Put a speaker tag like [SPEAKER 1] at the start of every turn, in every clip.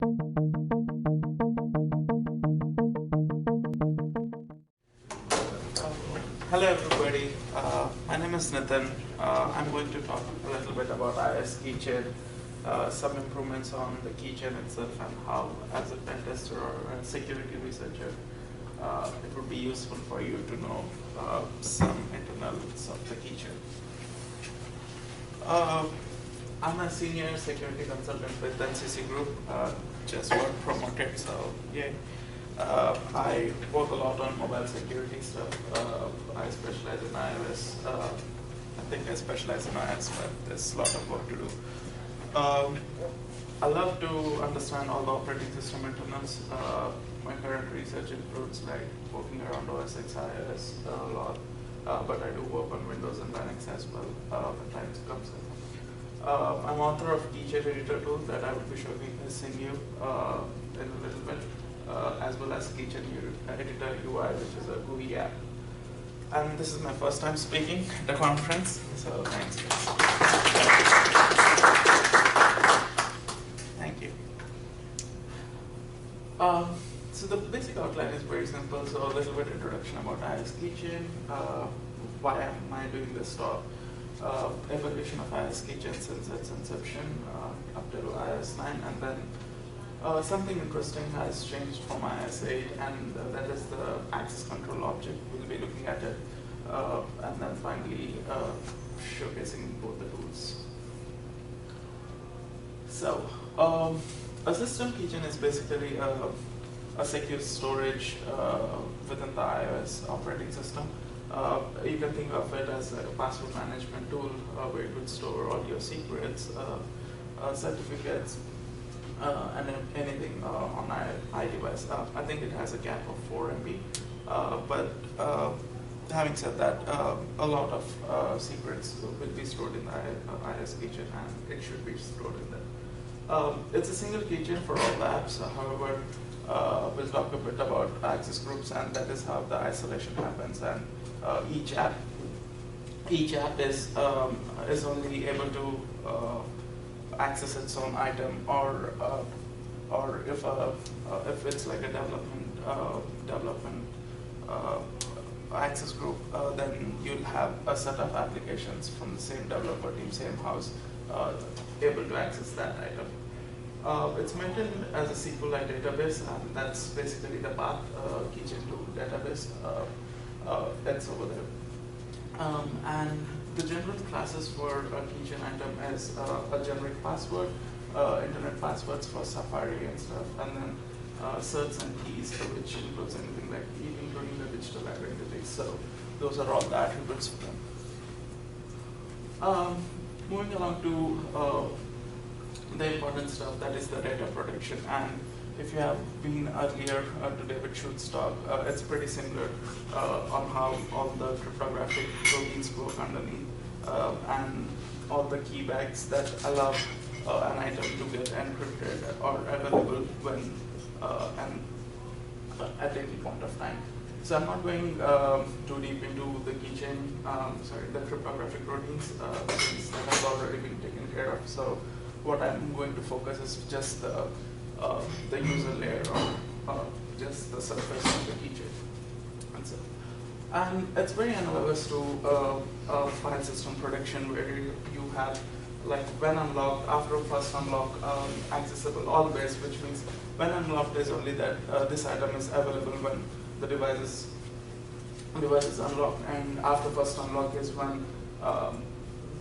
[SPEAKER 1] Hello everybody, my name is Nitin. I'm going to talk a little bit about iOS Keychain, some improvements on the Keychain itself, and how, as a pen tester or a security researcher, it would be useful for you to know some internals of the Keychain. I'm a senior security consultant with NCC Group, just got promoted, so yay. I work a lot on mobile security stuff. I specialize in iOS. I think I specialize in iOS, but there's a lot of work to do. I love to understand all the operating system internals. My current research includes like working around OS X, iOS a lot, but I do work on Windows and Linux as well when time comes in. I'm author of Keychain editor tool that I will be showcasing you in a little bit, as well as Keychain editor UI, which is a GUI app. And this is my first time speaking at the conference, so thanks. Thank you. So the basic outline is very simple. So a little bit introduction about iOS Keychain, why am I doing this talk, evolution of iOS Keychain since its inception up to iOS 9, and then something interesting has changed from iOS 8, and that is the access control object. We'll be looking at it, and then finally showcasing both the tools. So, a system keychain is basically a secure storage within the iOS operating system. You can think of it as a password management tool where you could store all your secrets, certificates, and anything on iDevice. I think it has a cap of 4 MB, but having said that, a lot of secrets will be stored in the iOS keychain, and it should be stored in there. It's a single keychain for all the apps. However, we'll talk a bit about access groups, and that is how the isolation happens. And each app is only able to access its own item, or if it's like a development access group, then you'll have a set of applications from the same developer team, same house, able to access that item. It's maintained as a SQLite database, and that's basically the path keychain to database. That's over there. And the general classes for a keychain item is a generic password, internet passwords for Safari and stuff, and then certs and keys, which includes anything like including the digital identity. So those are all the attributes for them. Moving along to the important stuff, that is the data protection. And if you have been earlier to David Schutz's talk, it's pretty similar on how all the cryptographic routines work underneath, and all the key bags that allow an item to get encrypted are available when at any point of time. So I'm not going too deep into the keychain, the cryptographic routines, since that has already been taken care of. So what I'm going to focus is just the user layer, or just the surface of the keychain. And it's very analogous to file system protection, where you have like when unlocked, after first unlock, accessible always, which means when unlocked is only that this item is available when the device is unlocked, and after first unlock is when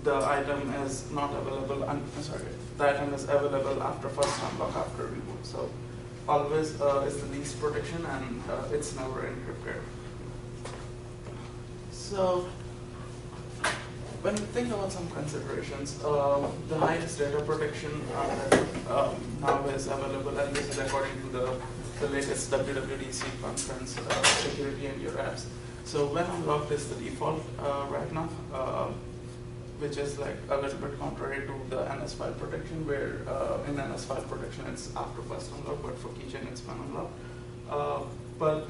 [SPEAKER 1] the item is not available. The item is available after first unlock, after reboot. So always is the least protection, and it's never encrypted. So when we think about some considerations, the highest data protection now is available, and this is according to the latest WWDC conference, security in your apps. So when unlocked is the default right now, which is like a little bit contrary to the NS file protection, where in NS file protection it's after first unlock, but for keychain it's when unlocked. But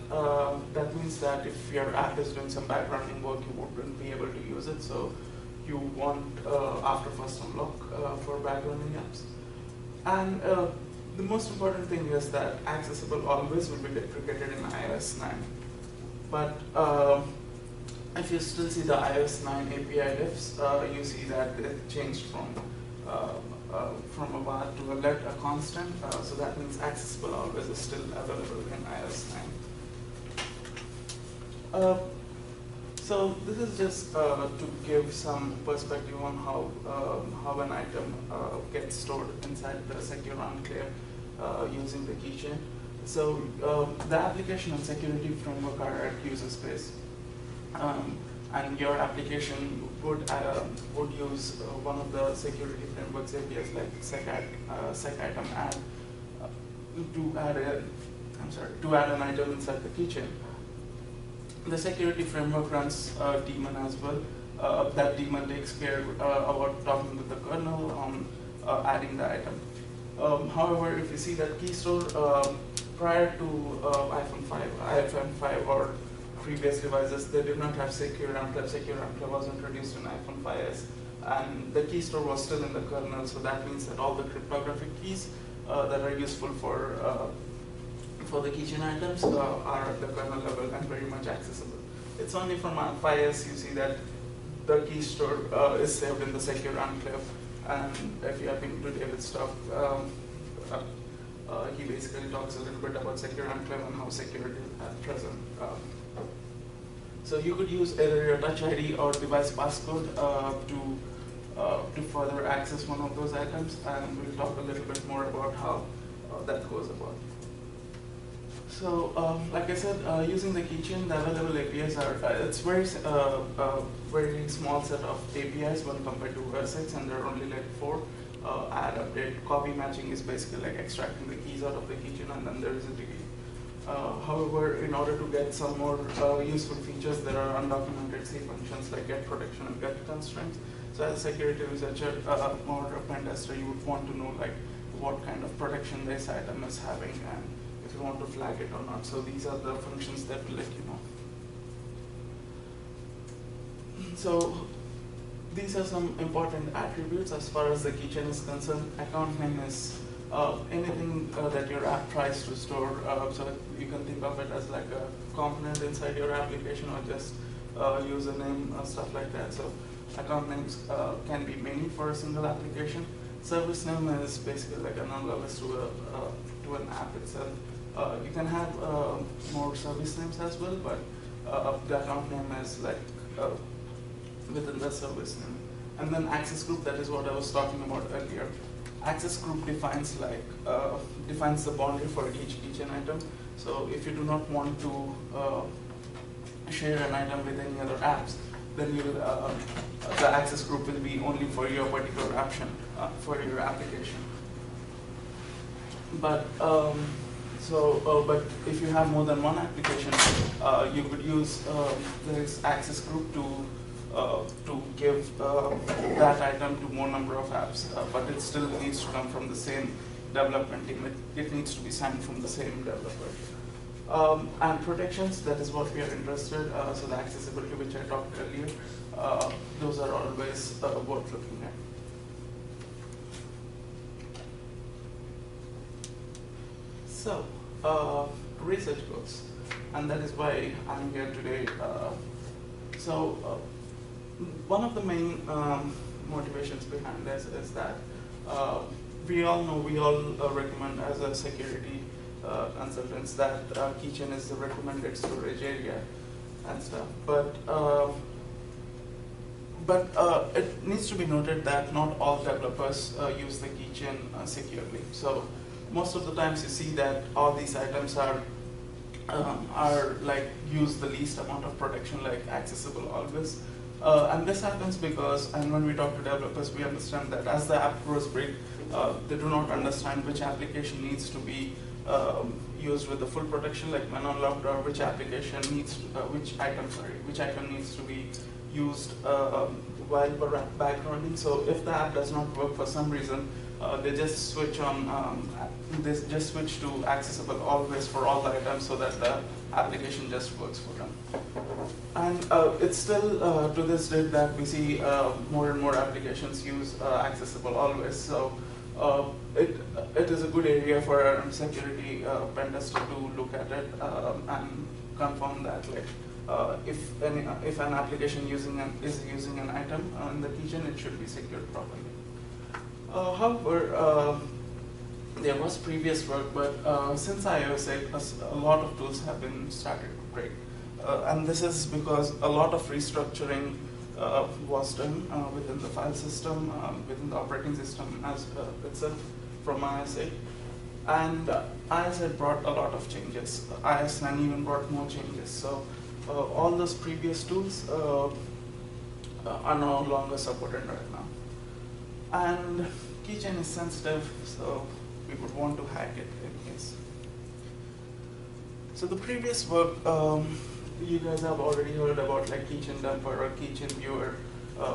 [SPEAKER 1] that means that if your app is doing some backgrounding work, you wouldn't be able to use it. So you want after first unlock for backgrounding apps. And the most important thing is that accessible always will be deprecated in iOS 9. But if you still see the iOS 9 API diffs, you see that it changed from a var to a let, a constant. So that means accessible always is still available in iOS 9. So this is just to give some perspective on how an item gets stored inside the secure enclave using the keychain. So the application and security framework are at user space, and your application would use one of the security frameworks APIs like SecItem add to add an item inside the keychain. The security framework runs a daemon as well. That daemon takes care about talking with the kernel on adding the item. However, if you see that key store prior to iPhone 5 or previous devices, they did not have secure enclave. Secure enclave was introduced in iPhone 5s, and the key store was still in the kernel. So that means that all the cryptographic keys that are useful for the keychain items are at the kernel level and very much accessible. It's only from 5s you see that the key store is saved in the secure enclave. And if you have been to David's talk, he basically talks a little bit about secure enclave and how secure it is at present. So you could use either your Touch ID or device passcode to further access one of those items, and we'll talk a little bit more about how that goes about. So, like I said, using the keychain, the available APIs are, it's very small set of APIs when compared to BSides, and there are only like 4. Add, update, copy matching is basically like extracting the keys out of the keychain, and then there is a delete. However, in order to get some more useful features, there are undocumented C functions like get protection and get constraints. So as a security researcher or a pen tester, you would want to know like what kind of protection this item is having and if you want to flag it or not. So these are the functions that will let you know. So these are some important attributes as far as the keychain is concerned. Account name is anything that your app tries to store, so you can think of it as like a component inside your application or just username, stuff like that. So account names can be many for a single application. Service name is basically like an analogous to an app itself. You can have more service names as well, but the account name is like within the service name. And then access group, that is what I was talking about earlier. Access group defines the boundary for each keychain item. So if you do not want to share an item with any other apps, then the access group will be only for your particular option for your application. But but if you have more than one application, you could use this access group to give that item to more number of apps, but it still needs to come from the same development team. It needs to be signed from the same developer. And protections, that is what we are interested. So the accessibility, which I talked earlier, those are always worth looking at. So, research goals, and that is why I'm here today. One of the main motivations behind this is that we all recommend as a security consultants that Keychain is the recommended storage area and stuff. But it needs to be noted that not all developers use the Keychain securely. So most of the times you see that all these items are like use the least amount of protection, like accessible always. And this happens because, and when we talk to developers, we understand that as the app grows big, they do not understand which application needs to be used with the full protection, like when unlocked, or which application needs, which item needs to be used while backgrounding. So if the app does not work for some reason, they just switch to accessible always for all the items, so that the application just works for them. And it's still to this day that we see more and more applications use accessible always. So it is a good area for a security pen tester to look at it and confirm that if an application is using an item in the keychain, it should be secured properly. However, there was previous work, but since iOS 8, a lot of tools have been started to break. And this is because a lot of restructuring was done within the file system, within the operating system as itself from iOS 8. And iOS 8 brought a lot of changes. iOS 9 even brought more changes. So all those previous tools are no longer supported right now. And Keychain is sensitive, so we would want to hack it in case. So the previous work, you guys have already heard about like Keychain dumper or Keychain viewer,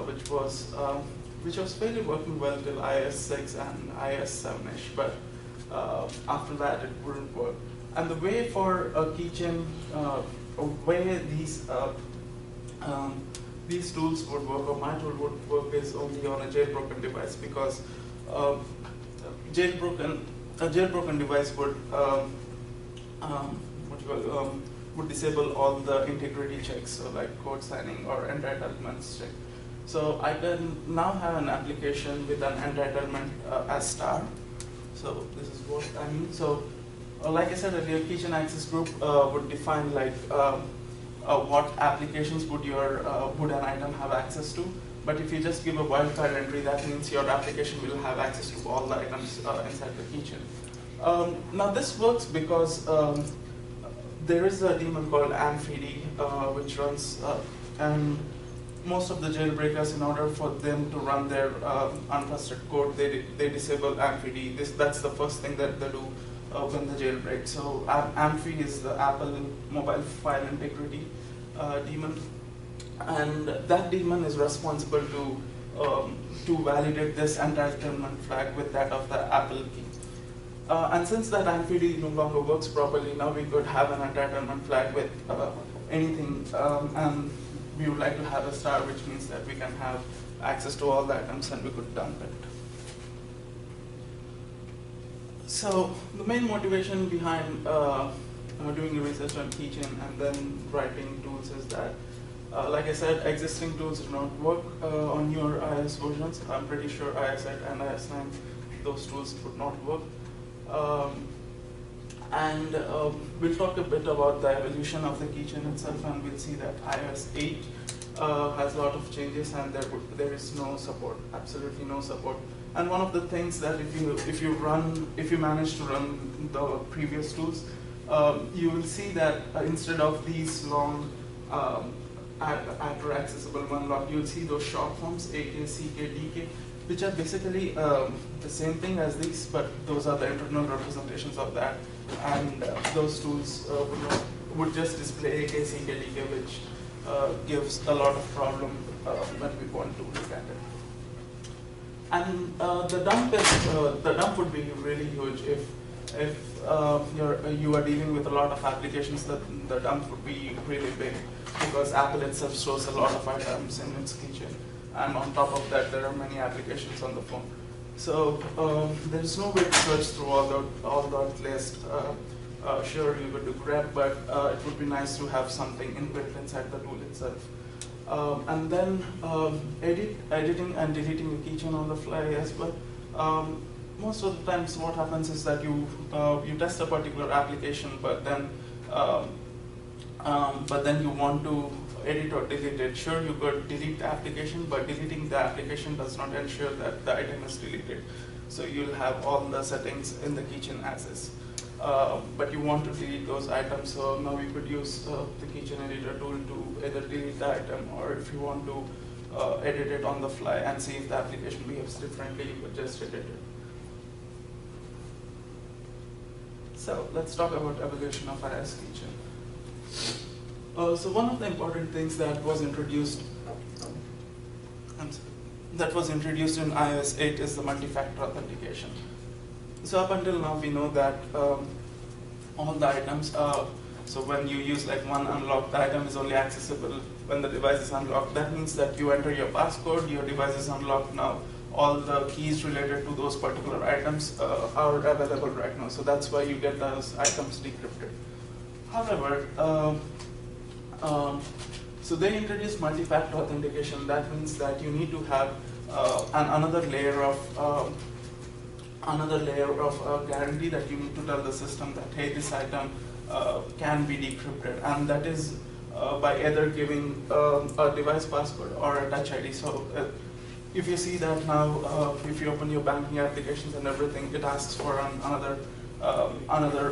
[SPEAKER 1] which was fairly working well till iOS 6 and iOS 7ish, but after that it wouldn't work. And the way for a Keychain, where these tools would work, or my tool would work, is only on a jailbroken device, because a jailbroken device would disable all the integrity checks, so like code signing or entitlements check. So I can now have an application with an entitlement as star. So this is what I mean. So like I said earlier, Keychain access group would define like what applications would an item have access to. But if you just give a wildcard entry, that means your application will have access to all the items inside the keychain. Now this works because there is a daemon called amfd which runs, and most of the jailbreakers, in order for them to run their untrusted code, they disable amfd. That's the first thing that they do when they jailbreak. So amfd is the Apple mobile file integrity daemon. And that daemon is responsible to validate this entitlement flag with that of the Apple key. And since that amfd no longer works properly, now we could have an entitlement flag with anything, and we would like to have a star, which means that we can have access to all the items and we could dump it. So the main motivation behind doing research on Keychain and then writing tools is that, like I said, existing tools do not work on your iOS versions. I'm pretty sure iOS 8 and iOS 9, those tools would not work. And we'll talk a bit about the evolution of the keychain itself, and we'll see that iOS 8 has a lot of changes, and there is no support, absolutely no support. And one of the things that if you manage to run the previous tools, you will see that instead of these long actor accessible one log, you'll see those short forms, AK, CK, DK, which are basically the same thing as these, but those are the internal representations of that. And those tools would just display AK, CK, DK, which gives a lot of problem when we want to look at it. And the dump would be really huge if you are dealing with a lot of applications. The dump would be really big, because Apple itself stores a lot of items in its keychain, and on top of that, there are many applications on the phone. So there's no way to search through all that list. Sure, you could do grep, but it would be nice to have something inbuilt inside the tool itself. And then editing and deleting the keychain on the fly as well. Most of the times what happens is that you test a particular application, but then you want to edit or delete it. Sure, you could delete the application, but deleting the application does not ensure that the item is deleted. So you'll have all the settings in the keychain as is. But you want to delete those items, so now you could use the keychain editor tool to either delete the item, or if you want to edit it on the fly and see if the application behaves differently, you could just edit it. So let's talk about evolution of iOS keychain. So one of the important things that was introduced in iOS 8 is the multi-factor authentication. So up until now, we know that all the items, so when you use like one unlocked item is only accessible when the device is unlocked. That means that you enter your passcode, your device is unlocked now. all the keys related to those particular items are available right now. So that's why you get those items decrypted. However, so they introduced multi-factor authentication. That means that you need to have another layer of guarantee that you need to tell the system that, hey, this item can be decrypted, and that is by either giving a device password or a touch ID. So if you see that now, if you open your banking applications and everything, it asks for another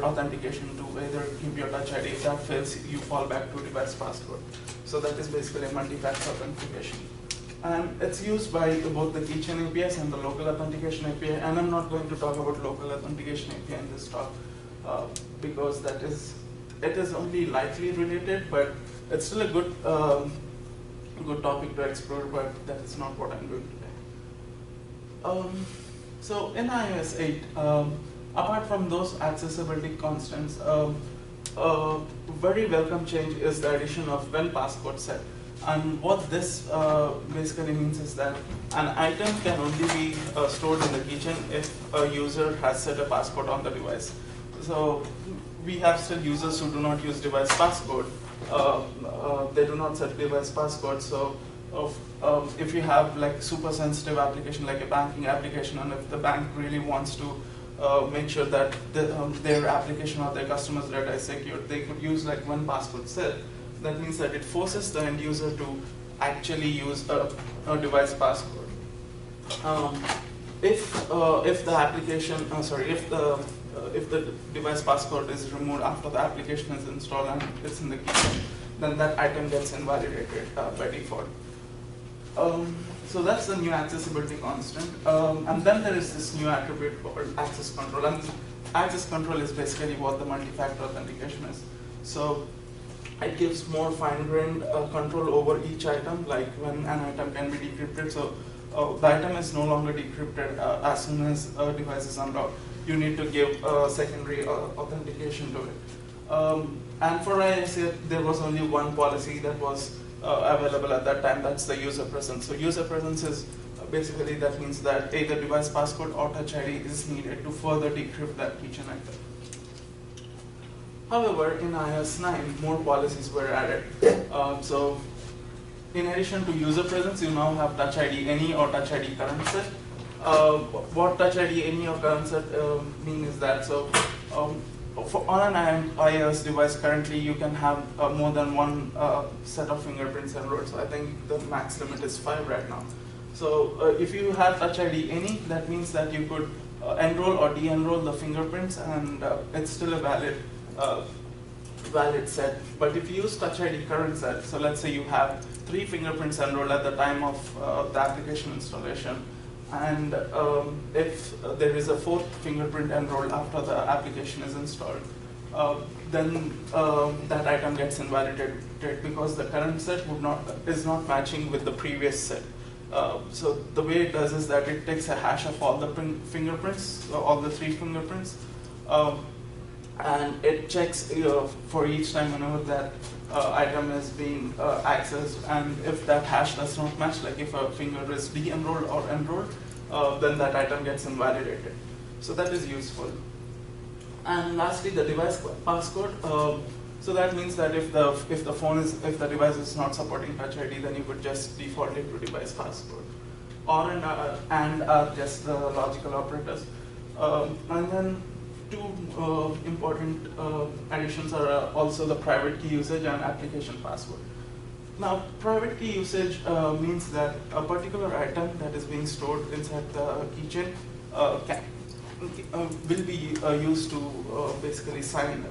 [SPEAKER 1] authentication to either give your touch ID. If that fails, you fall back to device password. So that is basically a multi-factor authentication. And it's used by both the Keychain APIs and the local authentication API. And I'm not going to talk about local authentication API in this talk because it is only lightly related, but it's still a good topic to explore. But that is not what I'm doing today. So in iOS 8, apart from those accessibility constants, a very welcome change is the addition of when passcode set. And what this basically means is that an item can only be stored in the keychain if a user has set a passcode on the device. So we have still users who do not use device passcode. They do not set device passcode. So if you have like super sensitive application like a banking application, and if the bank really wants to make sure that their application or their customers' data is secure, they could use like one passcode set. That means that it forces the end user to actually use a device passcode. If the application, if the device passcode is removed after the application is installed and it's in the keychain, then that item gets invalidated by default. So that's the new accessibility constant. And then there is this new attribute called access control. And access control is basically what the multi-factor authentication is. So it gives more fine-grained control over each item, like when an item can be decrypted. So the item is no longer decrypted as soon as a device is unlocked. You need to give secondary authentication to it. And for iOS, there was only one policy that was available at that time. That's the user presence. So user presence is basically, that means that either device passcode or touch ID is needed to further decrypt that keychain item. However, in iOS 9, more policies were added. So in addition to user presence, you now have touch ID any or touch ID current set. What touch ID any or current set mean is that, so on an iOS device currently, you can have more than one set of fingerprints enrolled. So I think the max limit is 5 right now. So if you have touch ID any, that means that you could enroll or de-enroll the fingerprints, and it's still a valid set. But if you use touch ID current set, so let's say you have 3 fingerprints enrolled at the time of the application installation, and if there is a 4th fingerprint enrolled after the application is installed, then that item gets invalidated because the current set is not matching with the previous set. So the way it does is that it takes a hash of all the fingerprints, all the 3 fingerprints, and it checks for each time whenever that item is being accessed, and if that hash does not match, like if a finger is de-enrolled or enrolled, then that item gets invalidated. So that is useful. And lastly, the device passcode. So that means that if the device is not supporting Touch ID, then you could just default it to device passcode. Or and are just the logical operators. And then 2 important additions are also the private key usage and application password. Now, private key usage means that a particular item that is being stored inside the keychain will be used to basically sign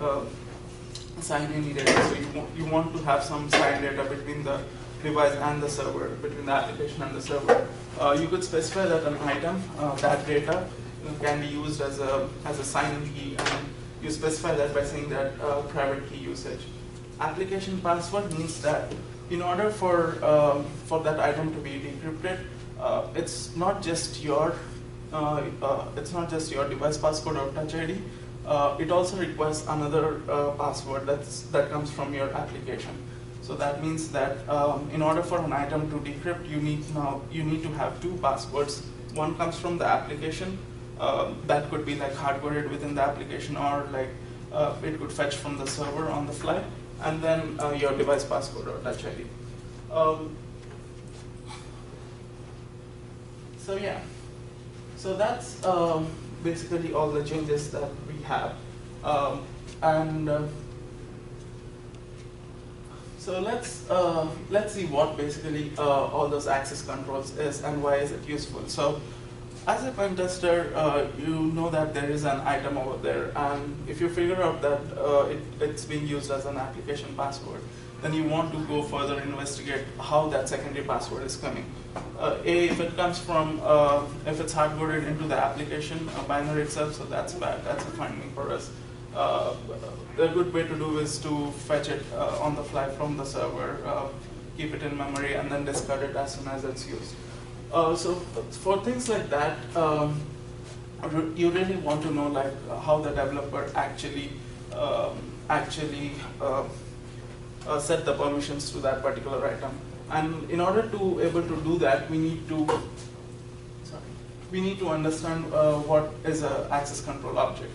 [SPEAKER 1] any data. So you want to have some signed data between the device and the server, between the application and the server. You could specify that an item, that data, can be used as a sign-in key, and you specify that by saying that private key usage. Application password means that in order for that item to be decrypted, it's not just your device passcode or Touch ID. It also requires another password that comes from your application. So that means that in order for an item to decrypt, you need to have 2 passwords One comes from the application. That could be like hardcoded within the application, or like it could fetch from the server on the fly, and then your device passcode or Touch ID. So yeah, so that's basically all the changes that we have, so let's see what basically all those access controls is and why is it useful. So as a pen tester, you know that there is an item over there, and if you figure out that it's being used as an application password, then you want to go further investigate how that secondary password is coming. If it comes from, if it's hardcoded into the application binary itself, so that's bad. That's a finding for us. A good way to do is to fetch it on the fly from the server, keep it in memory, and then discard it as soon as it's used. So for things like that, you really want to know like how the developer actually set the permissions to that particular item. And in order to able to do that, we need to understand what is an access control object.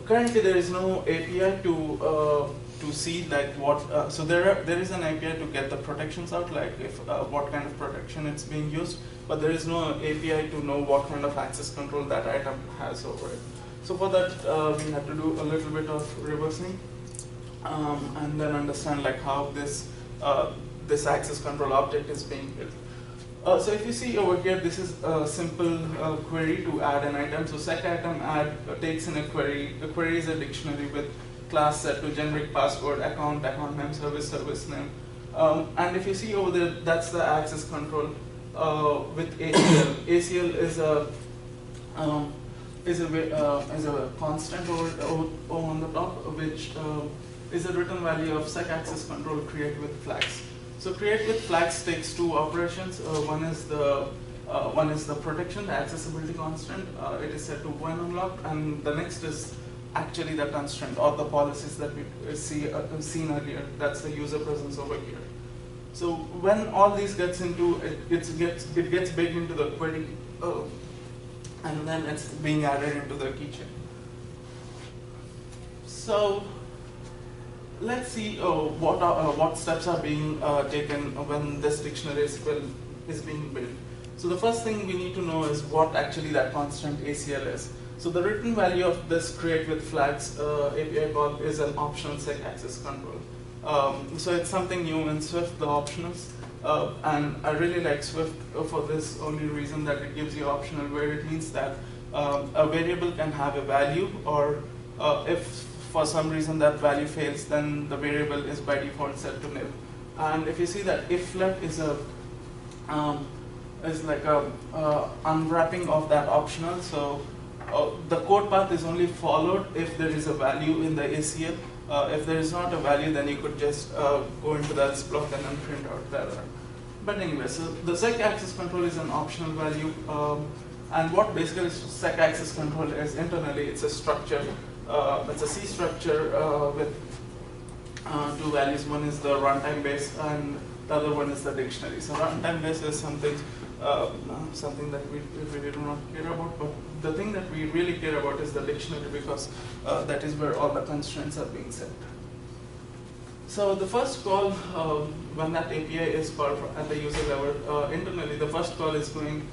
[SPEAKER 1] Currently there is no API to see like what. So there is an API to get the protections out, like if what kind of protection it's being used, but there is no API to know what kind of access control that item has over it. So for that, we have to do a little bit of reversing, and then understand like how this this access control object is being built. So if you see over here, this is a simple query to add an item. So SecItem add takes in a query. The query is a dictionary with class set to generic password, account name, service name. And if you see over there, that's the access control with ACL. ACL is a constant over on the top, which is a written value of SecAccessControl create with flags. So create with flags takes two operations. One is the protection, the accessibility constant. It is set to when unlocked, and the next is actually the constraint or the policies that we seen earlier. That's the user presence over here. So when all these gets into it gets baked into the query, and then it's being added into the keychain. So let's see what steps are being taken when this dictionary is being built. So the first thing we need to know is what actually that constant ACL is. So the written value of this create with flags API call is an optional SecAccessControl. So it's something new in Swift, the optionals. And I really like Swift for this only reason that it gives you optional, where it means that a variable can have a value, or if for some reason that value fails, then the variable is by default set to nil. And if you see that if let is like a unwrapping of that optional. So the code path is only followed if there is a value in the ACL. If there is not a value, then you could just go into the else block and then print out the error. But anyway, so the SecAccessControl is an optional value, and what basically SecAccessControl is internally, it's a structure. It's a C structure with two values. One is the runtime base, and the other one is the dictionary. So runtime base is something that we really do not care about, but the thing that we really care about is the dictionary, because that is where all the constraints are being set. So the first call, when that API is called at the user level, internally the first call is being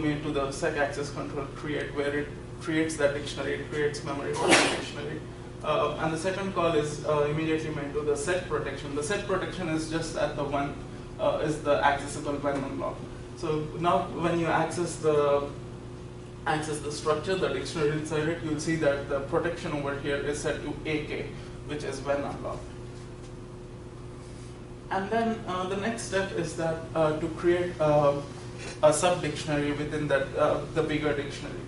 [SPEAKER 1] made to the SecAccessControl create, where it creates that dictionary, it creates memory for the dictionary. And the second call is immediately made to the set protection. The set protection is just at the one, is the accessible when unlocked. So now when you access the structure, the dictionary inside it, you'll see that the protection over here is set to AK, which is when unlocked. And then the next step is that to create a sub-dictionary within that the bigger dictionary.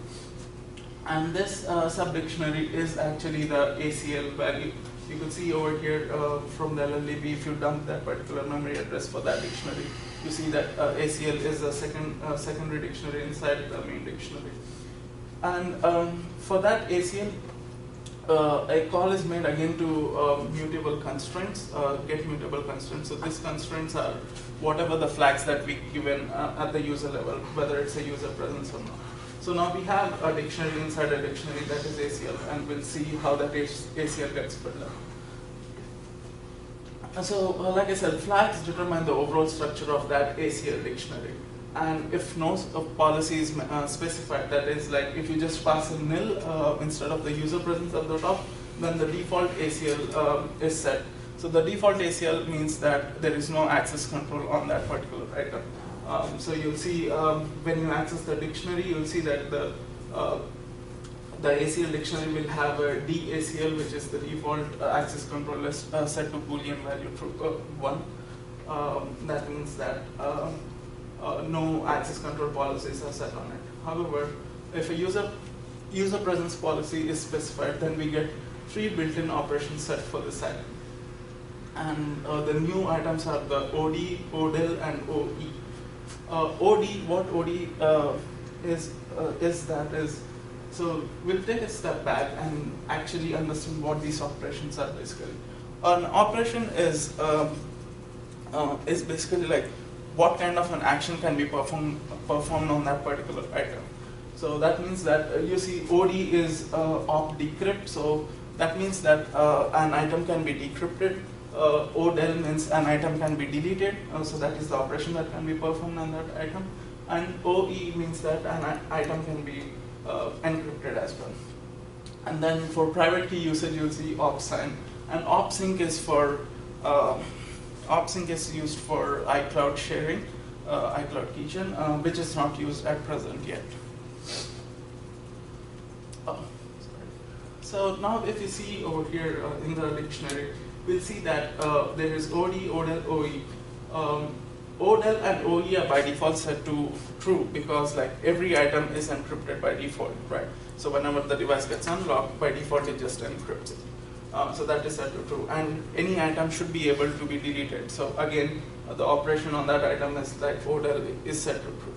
[SPEAKER 1] And this sub-dictionary is actually the ACL value. You can see over here from the LLDB, if you dump that particular memory address for that dictionary, you see that ACL is a secondary dictionary inside the main dictionary. And for that ACL, a call is made again to mutable constraints, get mutable constraints. So these constraints are whatever the flags that we given at the user level, whether it's a user presence or not. So now we have a dictionary inside a dictionary that is ACL, and we'll see how that ACL gets built up. So like I said, flags determine the overall structure of that ACL dictionary. And if no policy is specified, that is like if you just pass a nil instead of the user presence at the top, then the default ACL is set. So the default ACL means that there is no access control on that particular item. So you'll see when you access the dictionary, you'll see that the ACL dictionary will have a DACL, which is the default access control is set to Boolean value true 1. That means that no access control policies are set on it. However, if a user presence policy is specified, then we get 3 built-in operations set for this item. And the new items are the OD, ODEL, and OE. What OD is, so we'll take a step back and actually understand what these operations are basically. An operation is basically like what kind of an action can be performed on that particular item. So that means that you see OD is op decrypt, so that means that an item can be decrypted. ODEL means an item can be deleted, so that is the operation that can be performed on that item. And OE means that an item can be encrypted as well. And then for private key usage, you'll see opsign. And opsync is for opsync is used for iCloud sharing, iCloud Keychain, which is not used at present yet. So now if you see over here in the dictionary, we'll see that there is OD, ODEL, OE. ODEL and OE are by default set to true because like every item is encrypted by default, right? So whenever the device gets unlocked, by default it just encrypts it. So that is set to true, and any item should be able to be deleted. So again, the operation on that item is like ODEL is set to true.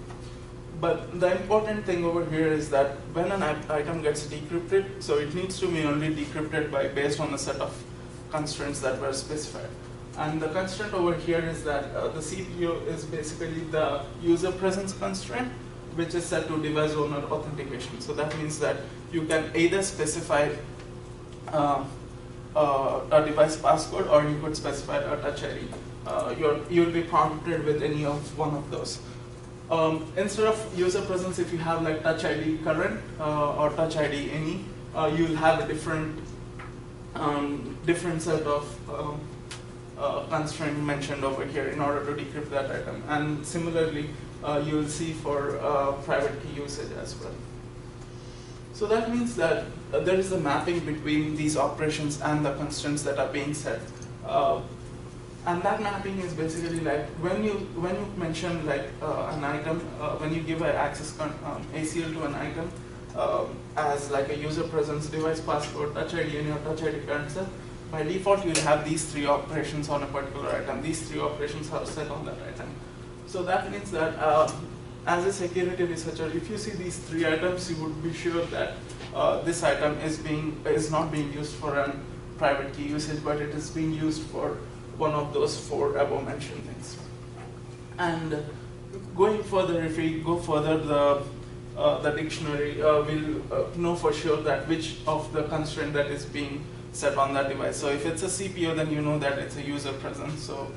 [SPEAKER 1] But the important thing over here is that when an item gets decrypted, so it needs to be only decrypted based on a set of constraints that were specified. And the constraint over here is that the CPU is basically the user presence constraint, which is set to device owner authentication. So that means that you can either specify a device passcode, or you could specify a touch ID. You'll be prompted with any of one of those. Instead of user presence, if you have like touch ID current or touch ID any, you'll have a different set of constraint mentioned over here in order to decrypt that item. And similarly, you'll see for private key usage as well. So that means that there is a mapping between these operations and the constraints that are being set. And that mapping is basically like when you mention like an item, when you give an access ACL to an item as like a user presence, device passcode, touch ID, and your touch ID current set, by default you'll have these 3 operations on a particular item. These 3 operations are set on that item. So that means that as a security researcher, if you see these 3 items, you would be sure that this item is not being used for a private key usage, but it is being used for one of those 4 above mentioned things. And going further, if we go further, the dictionary will know for sure that which of the constraint that is being set on that device. So if it's a CPU, then you know that it's a user presence. So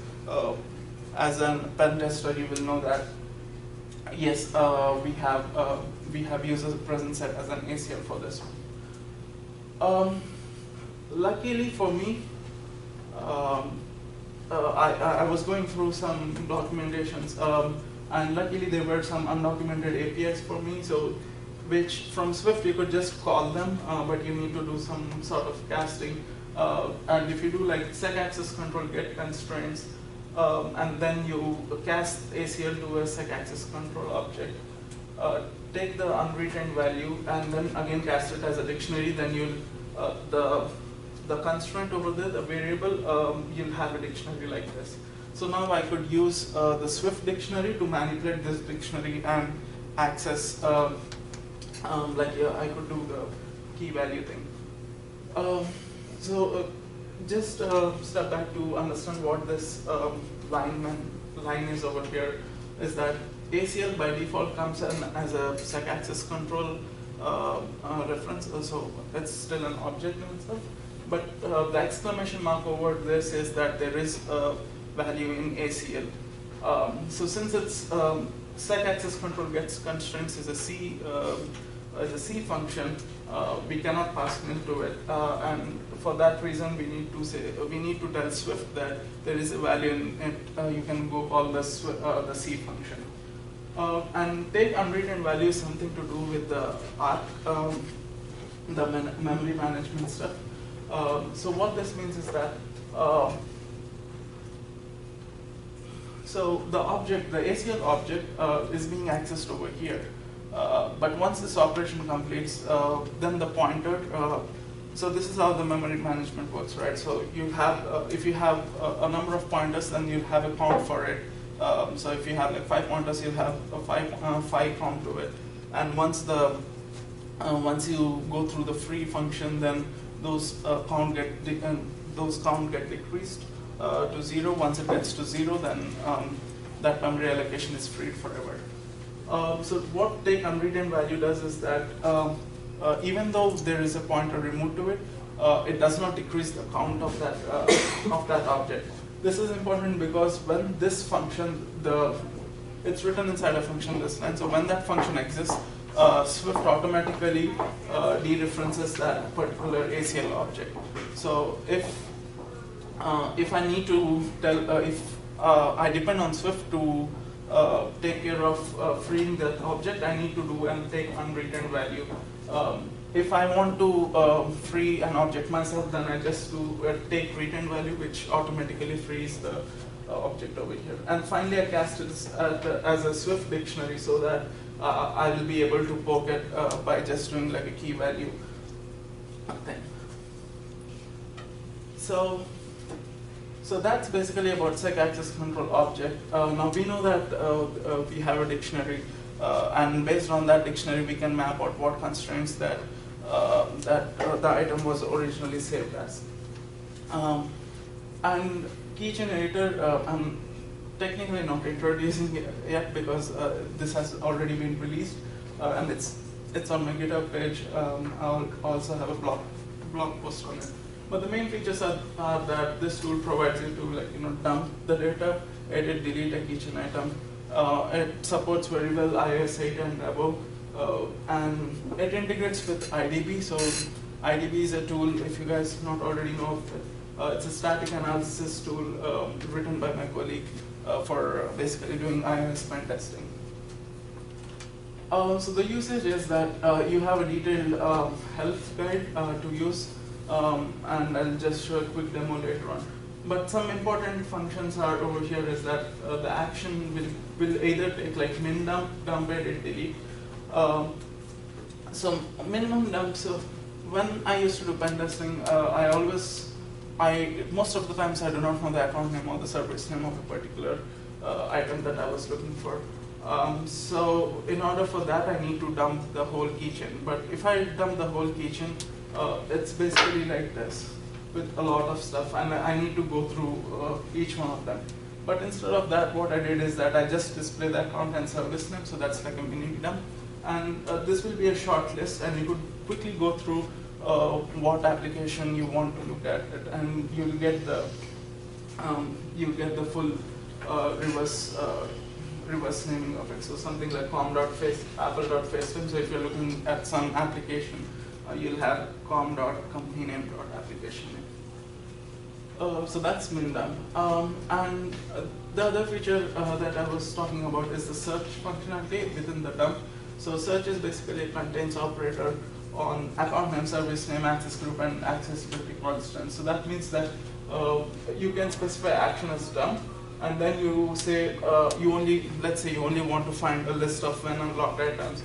[SPEAKER 1] as a pen tester, you will know that yes, we have user presence set as an ACL for this one. Luckily for me, I was going through some documentations, and luckily there were some undocumented APIs for me, so which from Swift you could just call them, but you need to do some sort of casting. And if you do like SecAccessControl get constraints, and then you cast ACL to a SecAccessControl object, take the unretained value, and then again cast it as a dictionary, then you'll the constraint over there, the variable, you'll have a dictionary like this. So now I could use the Swift dictionary to manipulate this dictionary and access, I could do the key value thing. Just step back to understand what this line is over here. Is that ACL by default comes in as a SecAccessControl reference, so it's still an object in itself. But the exclamation mark over there says that there is a value in ACL. So since it's SecAccessControl gets constraints as a C function, we cannot pass nil to it, and for that reason we need to tell Swift that there is a value in it. You can go call the C function. And take unwritten value is something to do with the arc, the memory management stuff. So what this means is that so the object, the ACL object, is being accessed over here. But once this operation completes, then the pointer. So this is how the memory management works, right? So you have, if you have a number of pointers, then you have a count for it. So if you have like 5 pointers, you'll have a 5 count to it. And once you go through the free function, then those count get decreased to 0. Once it gets to 0, then that memory allocation is freed forever. So what take unwritten value does is that even though there is a pointer removed to it, it does not decrease the count of that object. This is important because when this function, it's written inside a function list, and so when that function exists, Swift automatically dereferences that particular ACL object. So if I need to tell, if I depend on Swift to take care of freeing that object, I need to do and take unwritten value. If I want to free an object myself, then I just do take written value, which automatically frees the object over here. And finally, I cast it as a Swift dictionary so that I will be able to poke it by just doing like a key value thing. So that's basically about SecAccessControl object. Now we know that we have a dictionary, and based on that dictionary, we can map out what constraints that the item was originally saved as. And Keychain editor, I'm technically not introducing it yet because this has already been released, and it's on my GitHub page. I'll also have a blog post on it. But the main features are that this tool provides you to dump the data, edit, delete a keychain item. It supports very well iOS 8 and above, and it integrates with IDB. So IDB is a tool, if you guys not already know of it, it's a static analysis tool written by my colleague for basically doing iOS pen testing. So the usage is that you have a detailed health guide to use. And I'll just show a quick demo later on. But some important functions are over here is that the action will either take like min dump, edit, delete. So minimum dump, so when I used to do pen testing, most of the times I do not know the account name or the service name of a particular item that I was looking for. So in order for that, I need to dump the whole keychain. But if I dump the whole keychain, it's basically like this with a lot of stuff, and I need to go through each one of them. But instead of that, what I did is that I just display the account and service name, so that's like a mini dump. And this will be a short list, and you could quickly go through what application you want to look at it, and you'll get the full reverse naming of it. So something like com.apple.facetime. So if you're looking at some application, you'll have com.companyname.application name. So that's min dump. And the other feature that I was talking about is the search functionality within the dump. So search is basically a contains operator on account name, service name, access group, and accessibility constants. So that means that you can specify action as dump, and then you say let's say you only want to find a list of when unlocked items.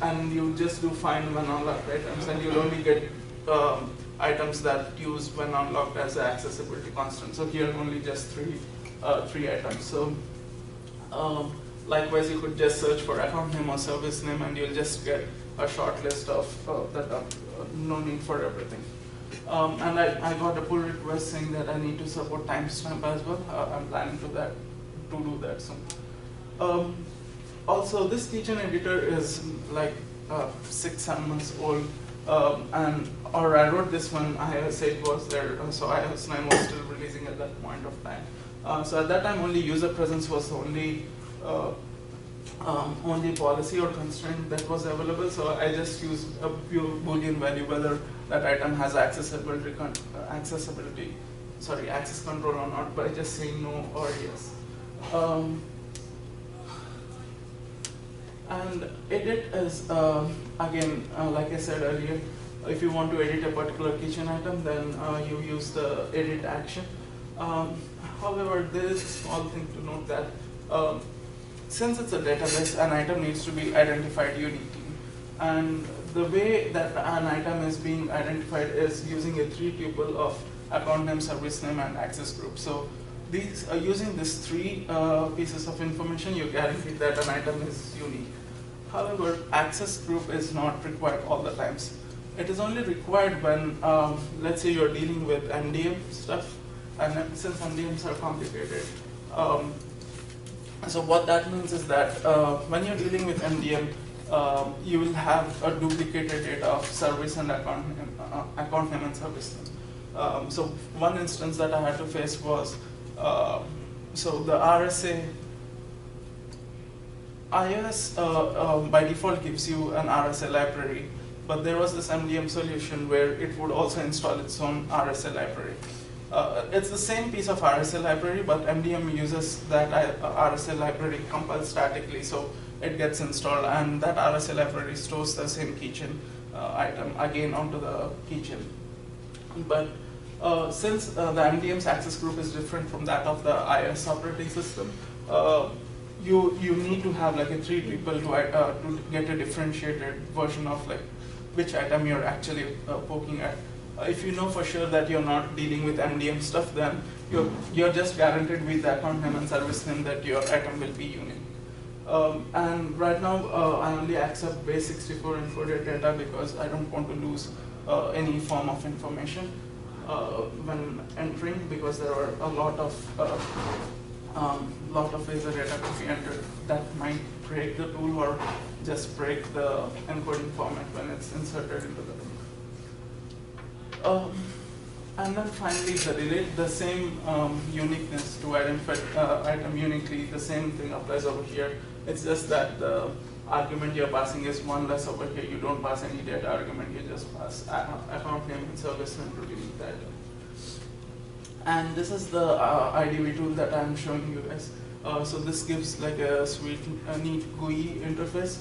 [SPEAKER 1] And you just do find when unlocked items, and you'll only get items that use when unlocked as an accessibility constant. So here only just three items. So likewise, you could just search for account name or service name, and you'll just get a short list of that are no need for everything. And I got a pull request saying that I need to support timestamp as well. I'm planning to do that soon. Also, this Keychain editor is like 6-7 months old, or I wrote this one. iOS 8 was there, so iOS 9 was still releasing at that point of time. So at that time, only user presence was the only policy or constraint that was available. So I just used a pure Boolean value whether that item has access control or not by just saying no or yes. And edit is, again, like I said earlier, if you want to edit a particular Keychain item, then you use the edit action. However, there is a small thing to note that since it's a database, an item needs to be identified uniquely. And the way that an item is being identified is using a 3-tuple of account name, service name, and access group. So these using these 3 pieces of information, you guarantee that an item is unique. However, access group is not required all the times. It is only required when, let's say, you're dealing with MDM stuff, and since MDMs are complicated. So what that means is that when you're dealing with MDM, you will have a duplicated data of service and account name and service name. So one instance that I had to face was, so the RSA, iOS by default gives you an RSA library, but there was this MDM solution where it would also install its own RSA library. It's the same piece of RSA library, but MDM uses that RSA library compiled statically, so it gets installed, and that RSA library stores the same keychain item again onto the keychain. But since the MDM's access group is different from that of the iOS operating system, you need to have like a 3-tuple to get a differentiated version of like which item you're actually poking at. If you know for sure that you're not dealing with MDM stuff, then you're just guaranteed with the account name and service name that your item will be unique. And right now, I only accept base 64 encoded data because I don't want to lose any form of information when entering, because there are a lot of ways the data could be entered that might break the tool or just break the encoding format when it's inserted into the tool. And then finally, the delete, the same uniqueness to identify item uniquely, the same thing applies over here. It's just that the argument you're passing is one less over here. You don't pass any data argument, you just pass account name and service name to delete the item. And this is the IDV tool that I'm showing you guys. So this gives like a sweet, neat GUI interface.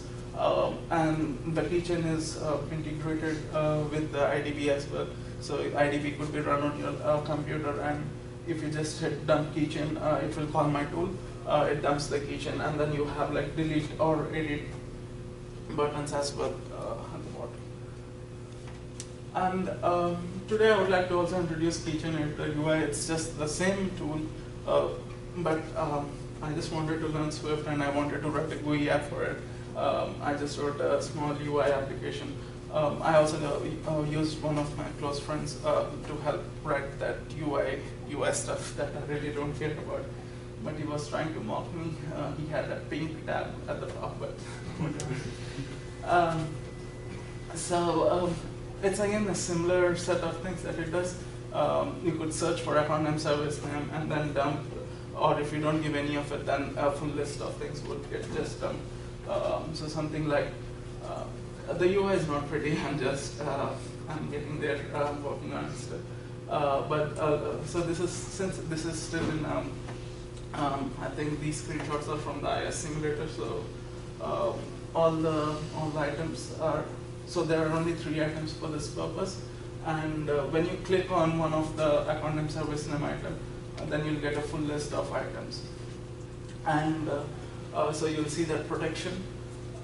[SPEAKER 1] And the keychain is integrated with the IDB as well. So IDB could be run on your computer, and if you just hit dump keychain, it will call my tool. It dumps the keychain, and then you have like delete or edit buttons as well at the bottom. And today I would like to also introduce Keychain Editor UI. It's just the same tool, but I just wanted to learn Swift, and I wanted to write a GUI app for it. I just wrote a small UI application. I also used one of my close friends to help write that UI stuff that I really don't care about. But he was trying to mock me. He had a pink tab at the top, but so it's again a similar set of things that it does. You could search for account name, service name, and then dump. Or if you don't give any of it, then a full list of things would get just dumped. So something like the UI is not pretty. I'm getting there, working on it still. So this is, since this is still in, I think these screenshots are from the iOS simulator. So all the items are. So there are only 3 items for this purpose. And when you click on one of the account name, service name item, then you'll get a full list of items. And so you'll see that protection.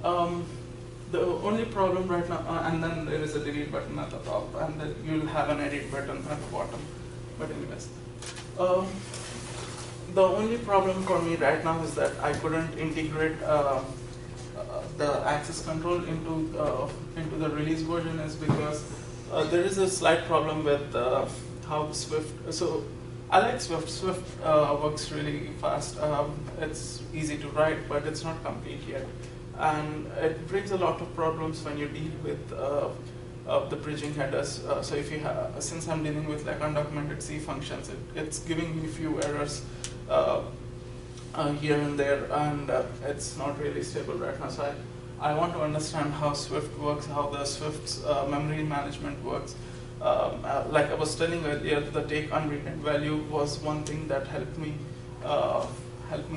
[SPEAKER 1] The only problem right now, and then there is a delete button at the top, and then you'll have an edit button at the bottom. But anyways, the only problem for me right now is that I couldn't integrate the access control into the release version is because there is a slight problem with how Swift. So I like Swift. Swift works really fast. It's easy to write, but it's not complete yet, and it brings a lot of problems when you deal with the bridging headers. So if you since I'm dealing with like undocumented C functions, it's giving me few errors here and there, and it's not really stable right now. So I want to understand how Swift works, how the Swift's memory management works. Like I was telling earlier, the take unreaded value was one thing that helped me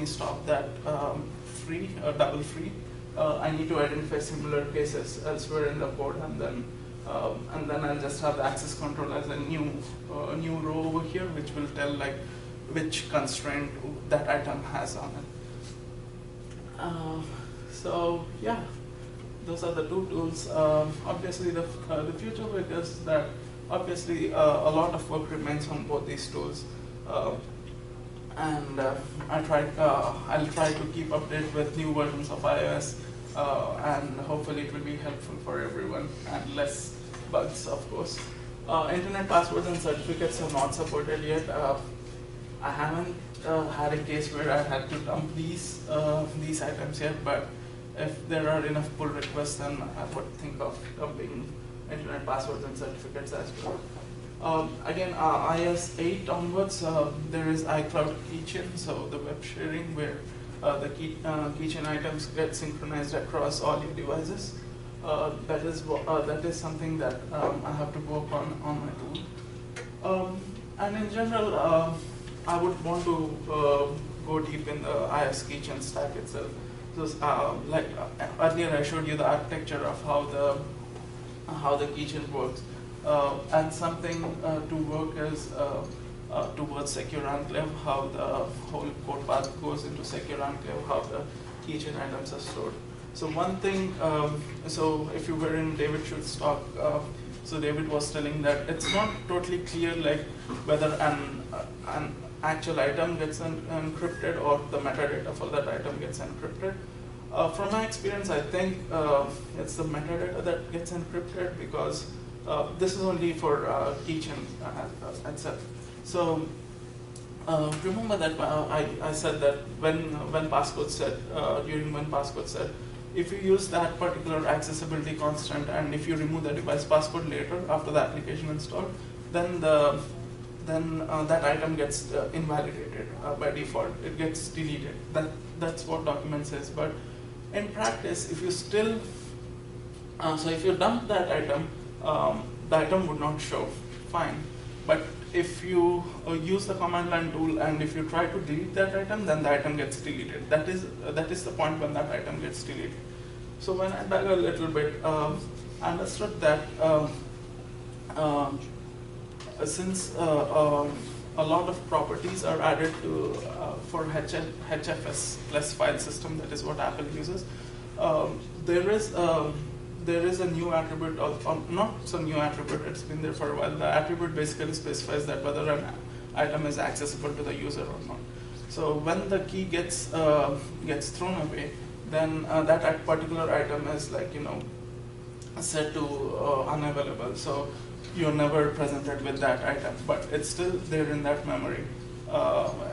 [SPEAKER 1] stop that double free. I need to identify similar cases elsewhere in the code, and then I'll just have the access control as a new row over here, which will tell like which constraint that item has on it. So yeah, those are the two tools. Obviously, the future work is that obviously a lot of work remains on both these tools, and I'll try to keep updated with new versions of iOS, and hopefully it will be helpful for everyone and less bugs, of course. Internet passwords and certificates are not supported yet. I haven't had a case where I had to dump these items yet, but if there are enough pull requests, then I would think of dumping internet passwords and certificates as well. Again, iOS 8 onwards, there is iCloud Keychain, so the web sharing where the keychain items get synchronized across all your devices. That is something that I have to work on my tool. And in general, I would want to go deep in the iOS Keychain stack itself. So, like earlier, I showed you the architecture of how the keychain works, and something to work is towards secure enclave, how the whole code path goes into secure enclave, how the keychain items are stored. So one thing, so if you were in David Schultz's talk, so David was telling that it's not totally clear like whether an actual item gets encrypted or the metadata for that item gets encrypted. From my experience, I think it's the metadata that gets encrypted because this is only for keychain itself. So remember that I said that when passcode set, during when passcode set, if you use that particular accessibility constant and if you remove the device passcode later after the application installed, then that item gets invalidated by default. It gets deleted. That's what document says. But in practice, if you still, so if you dump that item, the item would not show. Fine. But if you use the command line tool and if you try to delete that item, then the item gets deleted. That is the point when that item gets deleted. So when I dug a little bit, I understood that since a lot of properties are added to for HFS plus file system, that is what Apple uses, there is a new attribute, not so new attribute, it's been there for a while. The attribute basically specifies that whether an item is accessible to the user or not. So when the key gets thrown away, then that particular item is set to unavailable. So you're never presented with that item, but it's still there in that memory.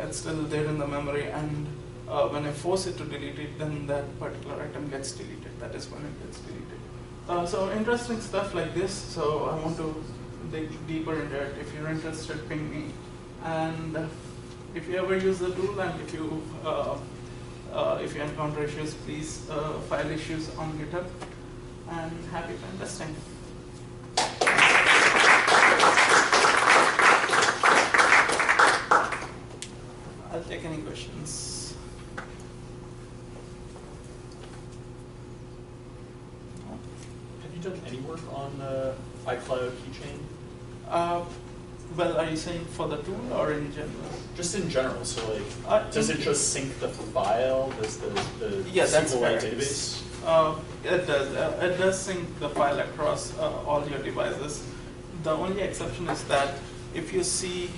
[SPEAKER 1] It's still there in the memory, and when I force it to delete it, then that particular item gets deleted. That is when it gets deleted. So interesting stuff like this. So I want to dig deeper into it. If you're interested, ping me. And if you ever use the tool, and if you encounter issues, please file issues on GitHub. And happy pen testing. I'll take any questions.
[SPEAKER 2] Have you done any work on iCloud Keychain?
[SPEAKER 1] Well, are you saying for the tool or in general?
[SPEAKER 2] Just in general. So, does it just sync the file? Does the SQLite database?
[SPEAKER 1] It does. It does sync the file across all your devices. The only exception is that if you see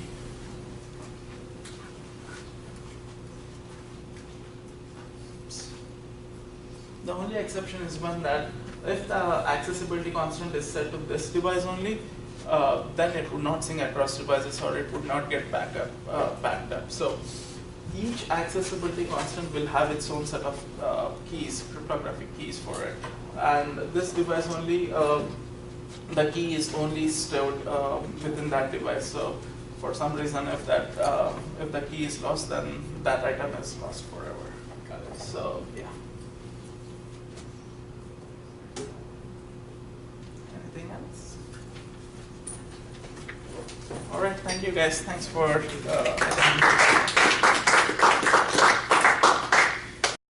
[SPEAKER 1] The only exception is when that if the accessibility constant is set to this device only, then it would not sync across devices or it would not get backed up. So each accessibility constant will have its own set of keys, cryptographic keys for it. And this device only, the key is only stored within that device. So for some reason, if the key is lost, then that item is lost forever.
[SPEAKER 2] Got it.
[SPEAKER 1] So yeah. Anything else? All right. Thank you guys. Thanks for attending.